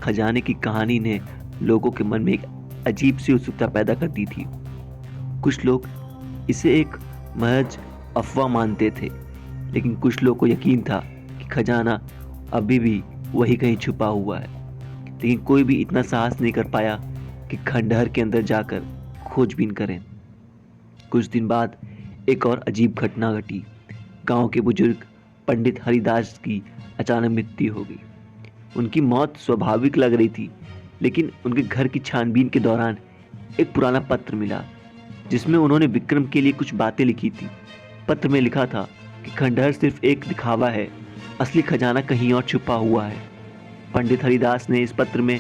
खजाने की कहानी ने लोगों के मन में एक अजीब सी उत्सुकता पैदा कर दी थी। कुछ लोग इसे एक महज अफवाह मानते थे, लेकिन कुछ लोग को यकीन था कि खजाना अभी भी वही कहीं छुपा हुआ है। लेकिन कोई भी इतना साहस नहीं कर पाया कि खंडहर के अंदर जाकर खोजबीन करें। कुछ दिन बाद एक और अजीब घटना घटी। गांव के बुजुर्ग पंडित हरिदास की अचानक मृत्यु हो गई। उनकी मौत स्वाभाविक लग रही थी, लेकिन उनके घर की छानबीन के दौरान एक पुराना पत्र मिला, जिसमें उन्होंने विक्रम के लिए कुछ बातें लिखी थी। पत्र में लिखा था कि खंडहर सिर्फ एक दिखावा है, असली खजाना कहीं और छुपा हुआ है। पंडित हरिदास ने इस पत्र में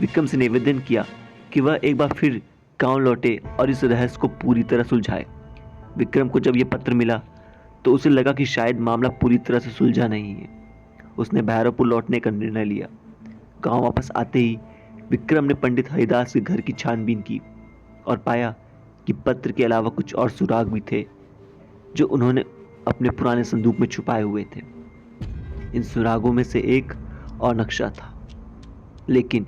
विक्रम से निवेदन किया कि वह एक बार फिर गांव लौटे और इस रहस्य को पूरी तरह सुलझाए। विक्रम को जब यह पत्र मिला तो उसे लगा कि शायद मामला पूरी तरह से सुलझा नहीं है। उसने भैरवपुर लौटने का निर्णय लिया। गांव वापस आते ही विक्रम ने पंडित हरिदास के घर की छानबीन की और पाया कि पत्र के अलावा कुछ और सुराग भी थे, जो उन्होंने अपने पुराने संदूक में छुपाए हुए थे। इन सुरागों में से एक और नक्शा था, लेकिन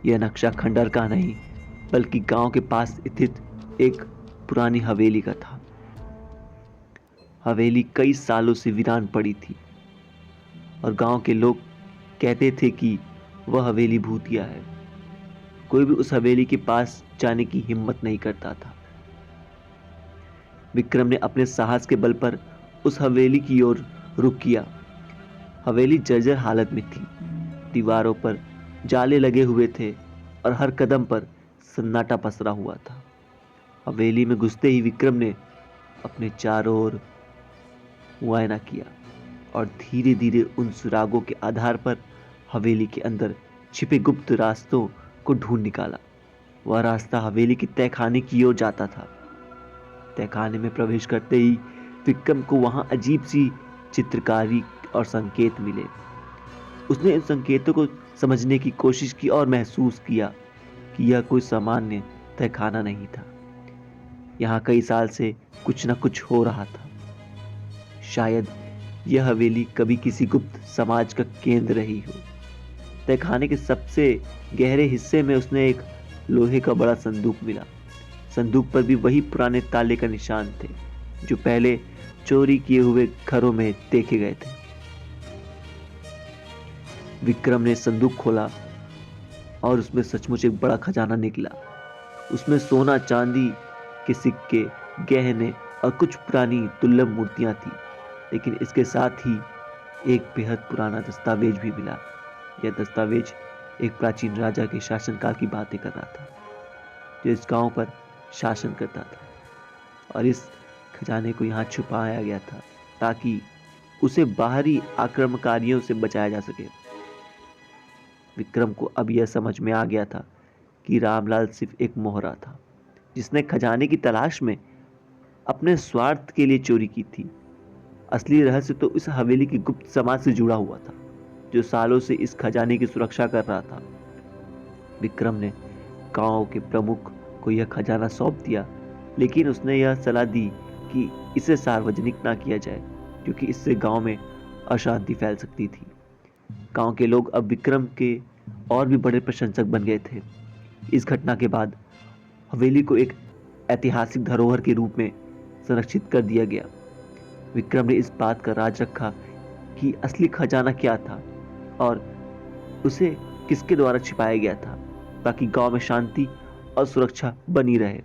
यह नक्शा खंडहर का नहीं, बल्कि गांव के पास स्थित एक पुरानी हवेली का था। हवेली कई सालों से वीरान पड़ी थी और गांव के लोग कहते थे कि वह हवेली भूतिया है। कोई भी उस हवेली के पास जाने की हिम्मत नहीं करता था। विक्रम ने अपने साहस के बल पर उस हवेली की ओर रुख किया। हवेली जर्जर हालत में थी। दीवारों पर जाले लगे हुए थे और हर कदम पर सन्नाटा पसरा हुआ था। हवेली में घुसते ही विक्रम ने अपने चारों ओर मुआयना किया और धीरे धीरे उन सुरागों के आधार पर हवेली के अंदर छिपे गुप्त रास्तों को ढूंढ निकाला। वह रास्ता हवेली के तहखाने की ओर जाता था। तहखाने में प्रवेश करते ही विक्रम को वहां अजीब सी चित्रकारी और संकेत मिले। उसने इन संकेतों को समझने की कोशिश की और महसूस किया कि यह कोई सामान्य तहखाना नहीं था। यहाँ कई साल से कुछ न कुछ हो रहा था। शायद यह हवेली कभी किसी गुप्त समाज का केंद्र रही हो। तहखाने के सबसे गहरे हिस्से में उसने एक लोहे का बड़ा संदूक मिला। संदूक पर भी वही पुराने ताले का निशान थे, जो पहले चोरी किए हुए घरों में देखे गए थे। विक्रम ने संदूक खोला और उसमें सचमुच एक बड़ा खजाना निकला। उसमें सोना चांदी के सिक्के, गहने और कुछ पुरानी दुर्लभ मूर्तियां थी, लेकिन इसके साथ ही एक बेहद पुराना दस्तावेज भी मिला। यह दस्तावेज एक प्राचीन राजा के शासनकाल की बातें कर रहा था, जो इस गांव पर शासन करता था, और इस खजाने को यहाँ छुपाया गया था ताकि उसे बाहरी आक्रमणकारियों से बचाया जा सके। विक्रम को अब यह समझ में आ गया था कि रामलाल सिर्फ एक मोहरा था, जिसने खजाने की तलाश में अपने स्वार्थ के लिए चोरी की थी। असली रहस्य तो इस हवेली की गुप्त समाज से जुड़ा हुआ था, जो सालों से इस खजाने की सुरक्षा कर रहा था। विक्रम ने गांव के प्रमुख को यह खजाना सौंप दिया, लेकिन उसने यह सलाह दी कि इसे सार्वजनिक ना किया जाए, क्योंकि इससे गांव में अशांति फैल सकती थी। गांव के लोग अब विक्रम के और भी बड़े प्रशंसक बन गए थे। इस घटना के बाद हवेली को एक ऐतिहासिक धरोहर के रूप में संरक्षित कर दिया गया। विक्रम ने इस बात का राज रखा कि असली खजाना क्या था और उसे किसके द्वारा छिपाया गया था, ताकि गांव में शांति और सुरक्षा बनी रहे।